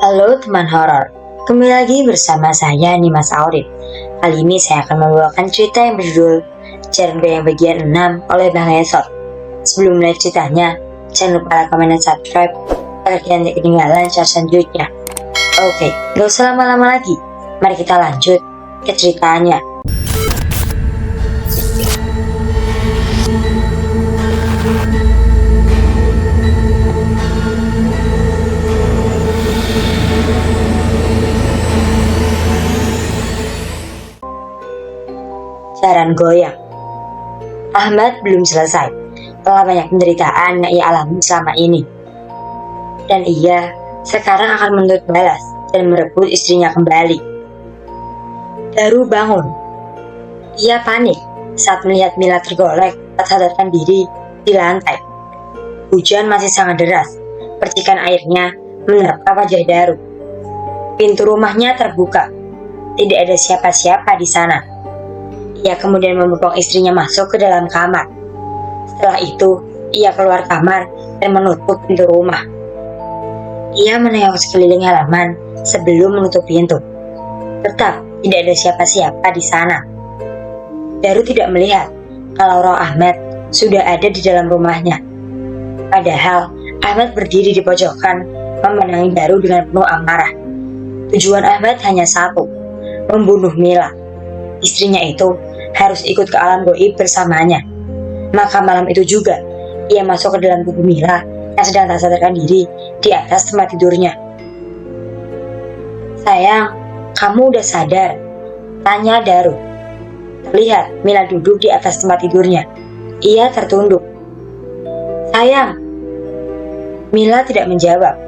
Halo teman horor, kembali lagi bersama saya Nimas Aurif. Kali ini saya akan membawakan cerita yang berjudul Cerita yang bagian 6 oleh Bang Esot. Sebelum mulai ceritanya, jangan lupa like, comment, dan subscribe agar kalian tidak ketinggalan cerita selanjutnya. Oke, gak usah lama-lama lagi, mari kita lanjut ke ceritanya. Jaran goyang. Ahmad belum selesai telah banyak penderitaan yang ia alami selama ini, dan ia sekarang akan menuntut balas dan merebut istrinya kembali. Daru bangun. Ia panik saat melihat Mila tergolek tak sadarkan diri di lantai. Hujan masih sangat deras, percikan airnya menerpa wajah Daru. Pintu rumahnya terbuka, tidak ada siapa-siapa di sana. Ia kemudian membopong istrinya masuk ke dalam kamar. Setelah itu, ia keluar kamar dan menutup pintu rumah. Ia menengok sekeliling halaman sebelum menutup pintu. Tetap tidak ada siapa-siapa di sana. Daru tidak melihat kalau roh Ahmad sudah ada di dalam rumahnya. Padahal Ahmad berdiri di pojokan memandangi Daru dengan penuh amarah. Tujuan Ahmad hanya satu, membunuh Mila. Istrinya itu harus ikut ke alam goib bersamanya. Maka malam itu juga ia masuk ke dalam tubuh Mila yang sedang tak sadarkan diri di atas tempat tidurnya. "Sayang, kamu udah sadar?" tanya Daru. Terlihat Mila duduk di atas tempat tidurnya. Ia tertunduk. "Sayang." Mila tidak menjawab.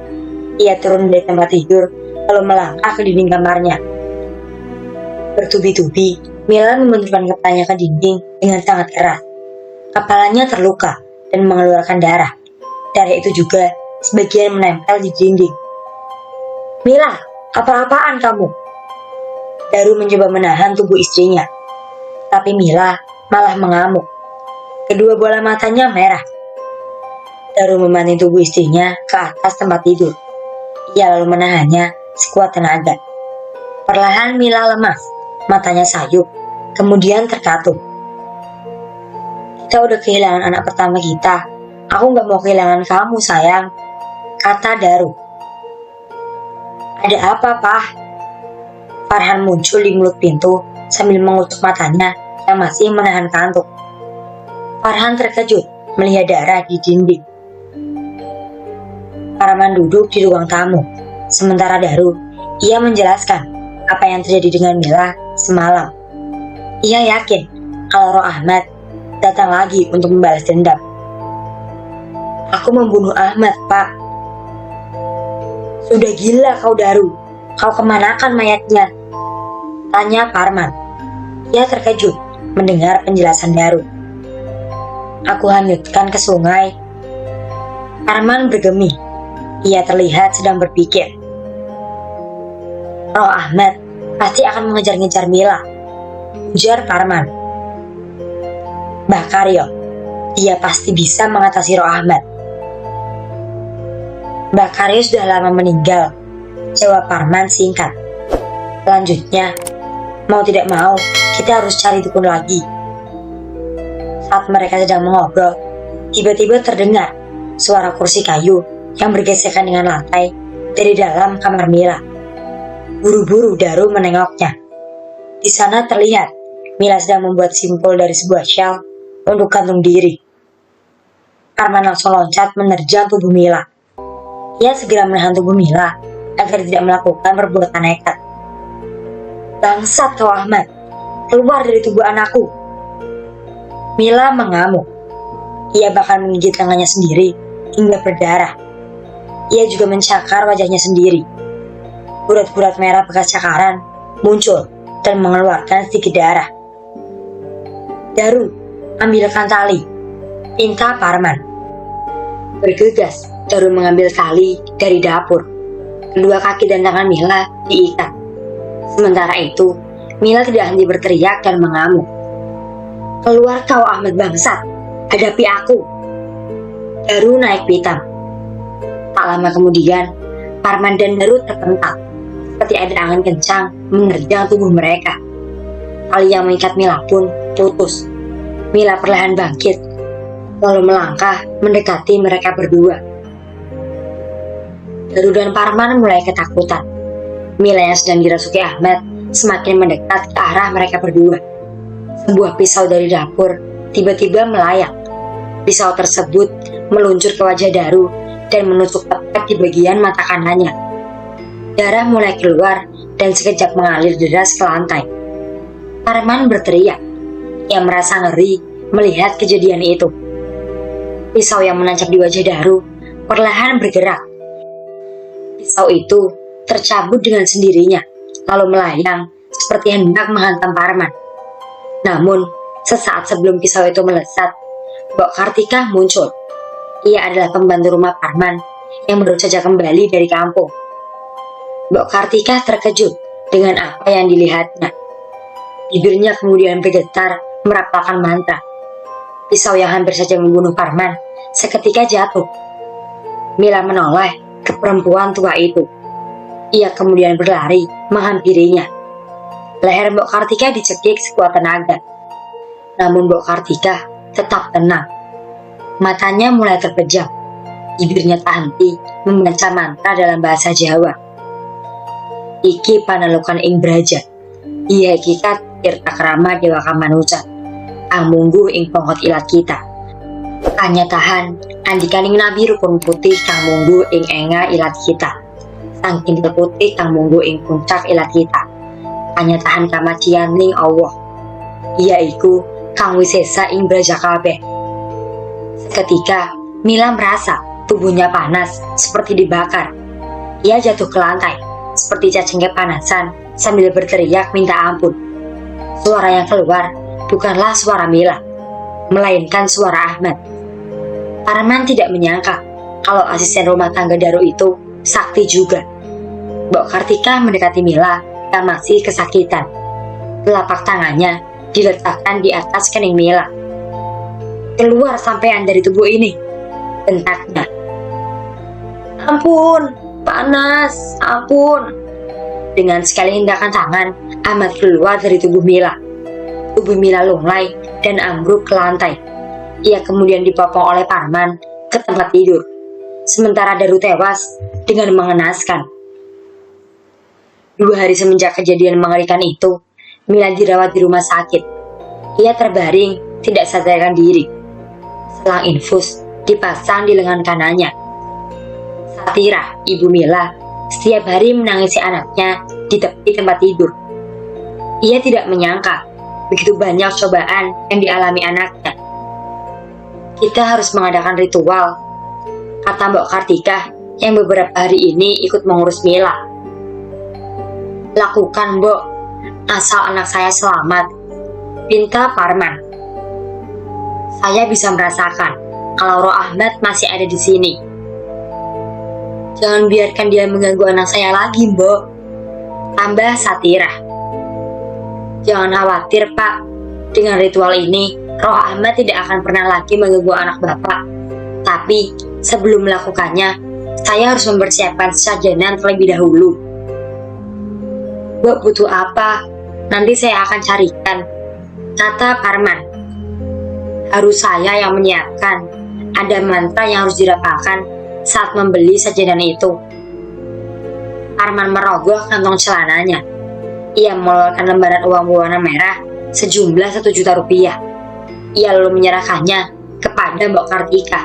Ia turun dari tempat tidur lalu melangkah ke dinding kamarnya. Bertubi-tubi Mila membenturkan kepalanya ke dinding dengan sangat keras. Kepalanya terluka dan mengeluarkan darah. Darah itu juga sebagian menempel di dinding. "Mila, apa-apaan kamu?" Daru mencoba menahan tubuh istrinya, tapi Mila malah mengamuk. Kedua bola matanya merah. Daru membanting tubuh istrinya ke atas tempat tidur. Ia lalu menahannya sekuat tenaga. Perlahan Mila lemas, matanya sayup, kemudian terkatup. "Kita udah kehilangan anak pertama kita. Aku gak mau kehilangan kamu, sayang," kata Daru. "Ada apa, Pak?" Farhan muncul di mulut pintu sambil mengutuk matanya yang masih menahan kantuk. Farhan terkejut melihat darah di dinding. Parman duduk di ruang tamu. Sementara Daru, ia menjelaskan apa yang terjadi dengan Mila semalam. Ia yakin kalau roh Ahmad datang lagi untuk membalas dendam. "Aku membunuh Ahmad, Pak." "Sudah gila kau, Daru. Kau kemanakan mayatnya?" tanya Parman. Ia terkejut mendengar penjelasan Daru. "Aku hanyutkan ke sungai." Parman bergeming. Ia terlihat sedang berpikir. "Roh Ahmad pasti akan mengejar-ngejar Mila," ujar Parman. "Bakar yo, dia pasti bisa mengatasi roh Ahmad." "Bakario sudah lama meninggal," jawab Parman singkat. "Selanjutnya, mau tidak mau, kita harus cari dukun lagi." Saat mereka sedang mengobrol, tiba-tiba terdengar suara kursi kayu yang bergesekan dengan lantai dari dalam kamar Mila. Buru-buru Daru menengoknya. Di sana terlihat Mila sedang membuat simpul dari sebuah shell untuk gantung diri. Parman langsung loncat menerjang tubuh Mila. Ia segera menahan tubuh Mila agar tidak melakukan perbuatan nekat. "Bangsat kau Ahmad, keluar dari tubuh anakku." Mila mengamuk. Ia bahkan menggigit tangannya sendiri hingga berdarah. Ia juga mencakar wajahnya sendiri. Urat-urat merah bekas cakaran muncul dan mengeluarkan sedikit darah. "Daru, ambilkan tali," pinta Parman. Bergegas, Daru mengambil tali dari dapur. Kedua kaki dan tangan Mila diikat. Sementara itu, Mila tidak henti berteriak dan mengamuk. "Keluar kau Ahmad bangsat, hadapi aku." Daru naik pitam. Tak lama kemudian, Parman dan Daru terpental, seperti ada angin kencang menerjang tubuh mereka. Tali yang mengikat Mila pun putus. Mila perlahan bangkit, lalu melangkah mendekati mereka berdua. Daru dan Parman mulai ketakutan. Mila yang sedang dirasuki Ahmad semakin mendekat ke arah mereka berdua. Sebuah pisau dari dapur tiba-tiba melayang. Pisau tersebut meluncur ke wajah Daru dan menusuk tepat di bagian mata kanannya. Darah mulai keluar dan sekejap mengalir deras ke lantai. Parman berteriak. Ia merasa ngeri melihat kejadian itu. Pisau yang menancap di wajah Daru perlahan bergerak. Pisau itu tercabut dengan sendirinya, lalu melayang seperti hendak menghantam Parman. Namun, sesaat sebelum pisau itu melesat, Mbok Kartika muncul. Ia adalah pembantu rumah Parman yang baru saja kembali dari kampung. Mbok Kartika terkejut dengan apa yang dilihatnya. Bibirnya kemudian bergetar merapalkan mantra. Pisau yang hampir saja membunuh Parman seketika jatuh. Mila menoleh ke perempuan tua itu. Ia kemudian berlari menghampirinya. Leher Mbok Kartika dicekik sekuat tenaga. Namun Mbok Kartika tetap tenang. Matanya mulai terpejam. Bibirnya tak henti membaca mantra dalam bahasa Jawa. Iki panalukan ing braja. Iya kikat tirta krama dewa kamanuca. Amunggu ing pongkot ilat kita. Kanya tahan andikaning nabi rukun putih kang munggu ing enga ilat kita. Sangkin putih kang munggu ing puncak ilat kita. Kanya tahan kamacian ning Allah. Iya iku kang wisesa ing braja kabeh. Seketika Mila merasa tubuhnya panas seperti dibakar. Ia jatuh ke lantai seperti cacing kepanasan sambil berteriak minta ampun. Suara yang keluar bukanlah suara Mila, melainkan suara Ahmad. Parman tidak menyangka kalau asisten rumah tangga Daru itu sakti juga. Mbok Kartika mendekati Mila yang masih kesakitan. Telapak tangannya diletakkan di atas kening Mila. Keluar sampean dari tubuh ini, bentaknya. Ampun, panas, ampun. Dengan sekali hendakan tangan, Ahmad keluar dari tubuh Mila. Tubuh Mila lunglai dan ambruk ke lantai. Ia kemudian dipopong oleh Parman ke tempat tidur. Sementara Daru tewas dengan mengenaskan. 2 hari semenjak kejadian mengerikan itu, Mila dirawat di rumah sakit. Ia terbaring, tidak sadarkan diri. Selang infus dipasang di lengan kanannya. Satira, ibu Mila, setiap hari menangisi anaknya di tepi tempat tidur. Ia tidak menyangka begitu banyak cobaan yang dialami anaknya. Kita harus mengadakan ritual, kata Mbok Kartika yang beberapa hari ini ikut mengurus Mila. Lakukan, Mbok, asal anak saya selamat, pinta Parman. Saya bisa merasakan kalau roh Ahmad masih ada di sini. Jangan biarkan dia mengganggu anak saya lagi, Mbok, tambah Satira. Jangan khawatir, Pak. Dengan ritual ini, roh Ahmad tidak akan pernah lagi mengganggu anak Bapak. Tapi, sebelum melakukannya, saya harus mempersiapkan sajanan terlebih dahulu. Mbok butuh apa? Nanti saya akan carikan, kata Parman. Harus saya yang menyiapkan. Ada mantra yang harus dirapalkan saat membeli sajanan itu. Parman merogoh kantong celananya. Ia mengeluarkan lembaran uang berwarna merah sejumlah 1 juta rupiah. Ia lalu menyerahkannya kepada Mbok Kartika.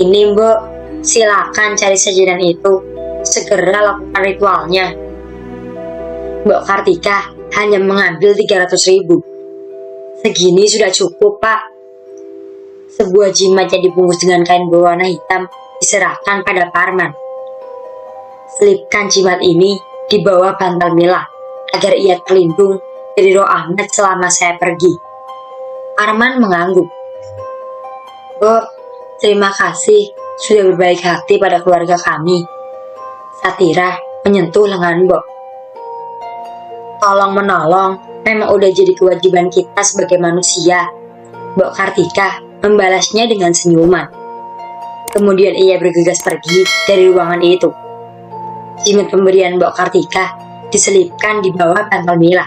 Ini, Mbok, silakan cari sajanan itu. Segera lakukan ritualnya. Mbok Kartika hanya mengambil 300.000. Segini sudah cukup, Pak. Sebuah jimat yang dibungkus dengan kain berwarna hitam diserahkan pada Parman. Selipkan jimat ini di bawah bantal Mila agar ia terlindung dari roh Ahmad selama saya pergi. Parman mengangguk. Mbok, terima kasih sudah berbaik hati pada keluarga kami. Satira menyentuh lengan Mbok. Tolong menolong memang udah jadi kewajiban kita sebagai manusia. Mbok Kartika membalasnya dengan senyuman. Kemudian ia bergegas pergi dari ruangan itu. Jimat pemberian Mbok Kartika diselipkan di bawah bantal Mila.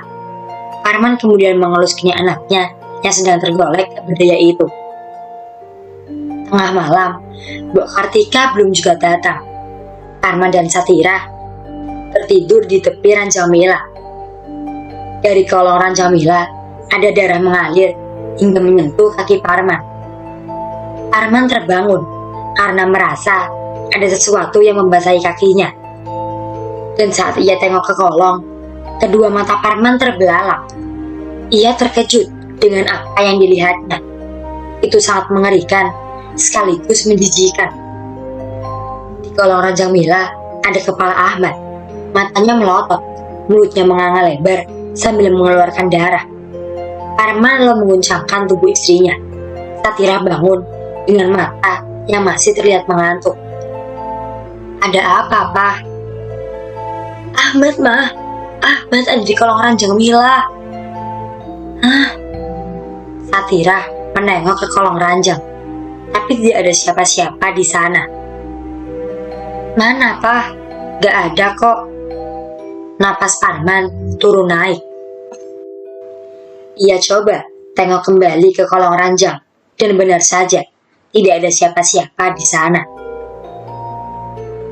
Parman kemudian mengelus kaki anaknya yang sedang tergolek tak berdaya itu. Tengah malam, Mbok Kartika belum juga datang. Parman dan Satira tertidur di tepi ranjang Mila. Dari kolong ranjang Mila ada darah mengalir hingga menyentuh kaki Parman. Parman terbangun karena merasa ada sesuatu yang membasahi kakinya. Dan saat ia tengok ke kolong, kedua mata Parman terbelalak. Ia terkejut dengan apa yang dilihatnya. Itu sangat mengerikan sekaligus menjijikan. Di kolong ranjang Mila ada kepala Ahmad. Matanya melotot, mulutnya menganga lebar sambil mengeluarkan darah. Parman lalu menguncangkan tubuh istrinya. Satira bangun dengan mata yang masih terlihat mengantuk. Ada apa, Pak? Ahmad, Ma. Ahmad ada di kolong ranjang Mila. Hah? Satira menengok ke kolong ranjang, tapi tidak ada siapa-siapa di sana. Mana, Pak? Gak ada kok. Napas Parman turun naik. Ia coba tengok kembali ke kolong ranjang, dan benar saja tidak ada siapa-siapa di sana.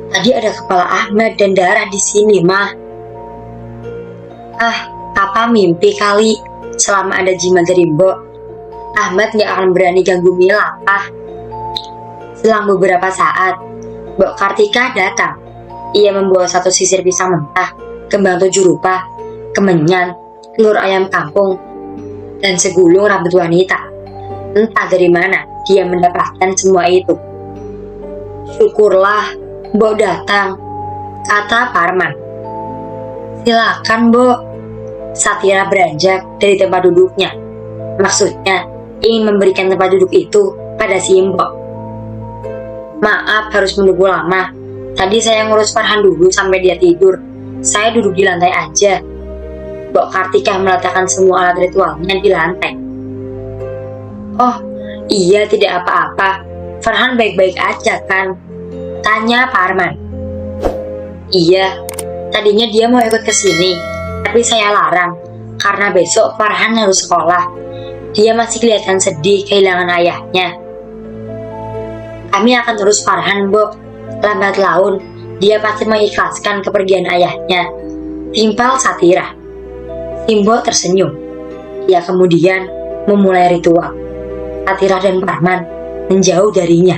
Tadi ada kepala Ahmad dan darah di sini, Mah. Papa mimpi kali. Selama ada jimat dari Mbok, Ahmad gak akan berani ganggu Mila, Pah. Selang beberapa saat, Mbok Kartika datang. Ia membawa satu sisir pisang mentah, kembang 7 rupa, kemenyan, telur ayam kampung, dan segulung rambut wanita. Entah dari mana dia mendapatkan semua itu. Syukurlah Mbok datang, kata Parman. Silakan, Mbok. Satira beranjak dari tempat duduknya. Maksudnya ingin memberikan tempat duduk itu pada si Mbok. Maaf harus menunggu lama. Tadi saya ngurus Farhan dulu sampai dia tidur. Saya duduk di lantai aja. Mbok Kartika meletakkan semua alat ritualnya di lantai. Oh, iya tidak apa-apa. Farhan baik-baik aja kan? Tanya Parman. Iya, tadinya dia mau ikut ke sini, tapi saya larang karena besok Farhan harus sekolah. Dia masih kelihatan sedih kehilangan ayahnya. Kami akan terus Farhan, Mbok. Lambat laun, dia pasti mengikhlaskan kepergian ayahnya. Timpal Satira. Mbok tersenyum. Ia kemudian memulai ritual. Satira dan Parman menjauh darinya.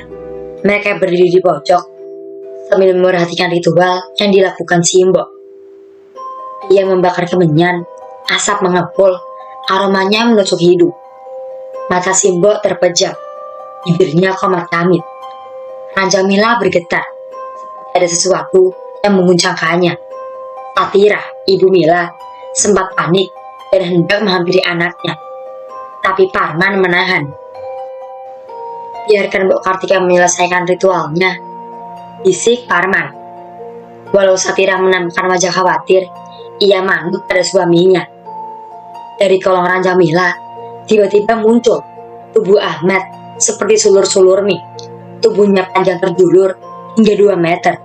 Mereka berdiri di pojok sambil memperhatikan ritual yang dilakukan si Mbok. Ia membakar kemenyan, asap mengepul, aromanya menusuk hidung. Mata si Mbok terpejam, bibirnya komat kamit. Ranjang Mila bergetar, seperti ada sesuatu yang menguncangkannya. Satira, ibu Mila, sempat panik dan hendak menghampiri anaknya. Tapi Parman menahan. Biarkan Mbok Kartika menyelesaikan ritualnya, bisik Parman. Walau Satira menampakkan wajah khawatir, ia manut pada suaminya. Dari kolong ranjang Mila, tiba-tiba muncul tubuh Ahmad seperti sulur-sulur mie. Tubuhnya panjang terjulur hingga 2 meter.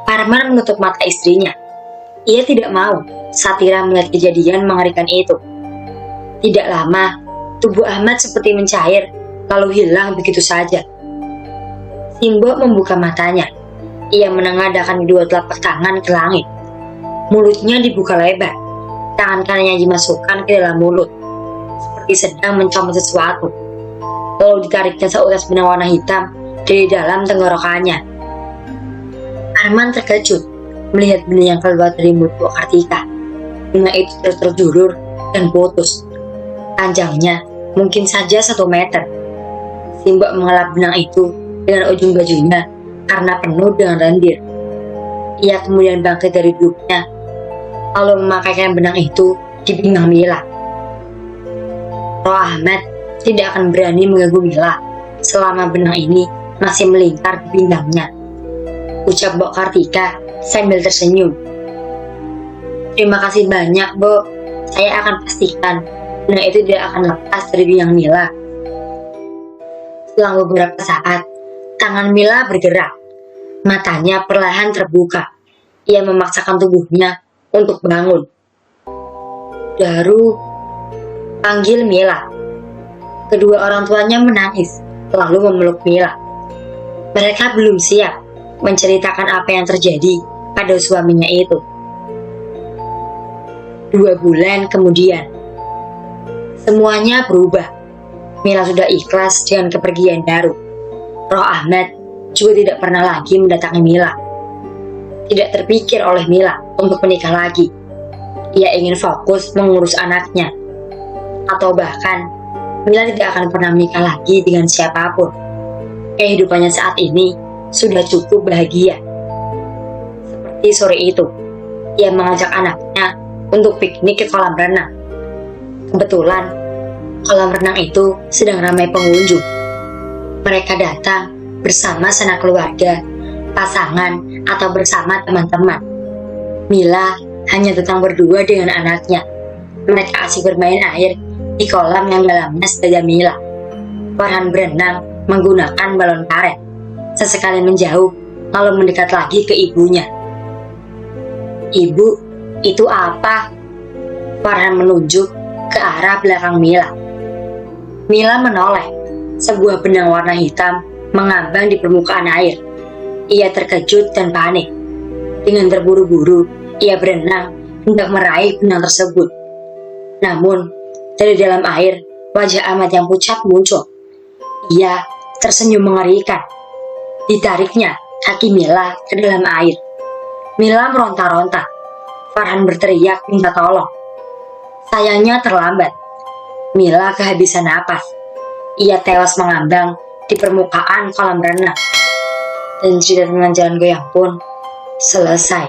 Parman menutup mata istrinya. Ia tidak mau Satira melihat kejadian mengerikan itu. Tidak lama, tubuh Ahmad seperti mencair, lalu hilang begitu saja. Mbok membuka matanya. Ia menengadahkan kedua telapak tangan ke langit. Mulutnya dibuka lebar. Tangan kanannya dimasukkan ke dalam mulut, seperti sedang mencomot sesuatu. Lalu ditariknya seutas benang warna hitam dari dalam tenggorokannya. Parman terkejut melihat benih yang keluar dari mulut Mbok Kartika. Benang itu terus terjulur dan putus. Panjangnya mungkin saja 1 meter. Mbok mengelap benang itu dengan ujung bajunya karena penuh dengan lendir. Ia kemudian bangkit dari duduknya, lalu memakaikan benang itu di pinggang Mila. Roh Ahmad tidak akan berani mengganggu Mila selama benang ini masih melingkar di pinggangnya, ucap Mbok Kartika sambil tersenyum. Terima kasih banyak, Bo. Saya akan pastikan benang itu tidak akan lepas dari pinggang Mila. Selang beberapa saat, Tangan Mila bergerak. Matanya perlahan terbuka. Ia memaksakan tubuhnya untuk bangun. Daru, panggil Mila. Kedua orang tuanya menangis, lalu memeluk Mila. Mereka belum siap menceritakan apa yang terjadi pada suaminya itu. 2 bulan kemudian, semuanya berubah. Mila sudah ikhlas dengan kepergian Daru. Roh Ahmad juga tidak pernah lagi mendatangi Mila. Tidak terpikir oleh Mila untuk menikah lagi. Ia ingin fokus mengurus anaknya. Atau bahkan, Mila tidak akan pernah menikah lagi dengan siapapun. Kehidupannya saat ini sudah cukup bahagia. Seperti sore itu, ia mengajak anaknya untuk piknik ke kolam renang. Kebetulan, kolam renang itu sedang ramai pengunjung. Mereka datang bersama sanak keluarga, pasangan, atau bersama teman-teman. Mila hanya datang berdua dengan anaknya. Mereka asik bermain air di kolam yang dalamnya sedada Mila. Farhan berenang menggunakan balon karet. Sesekali menjauh, lalu mendekat lagi ke ibunya. Ibu, itu apa? Farhan menunjuk ke arah belakang Mila. Mila menoleh. Sebuah benang warna hitam mengambang di permukaan air. Ia terkejut dan panik. Dengan terburu-buru, ia berenang hendak meraih benang tersebut. Namun, dari dalam air, wajah Ahmad yang pucat muncul. Ia tersenyum mengerikan. Ditariknya kaki Mila ke dalam air. Mila meronta-ronta. Farhan berteriak minta tolong. Sayangnya terlambat. Mila kehabisan napas. Ia tewas mengambang di permukaan kolam renang. Dan cerita tentang jalan goyang pun selesai.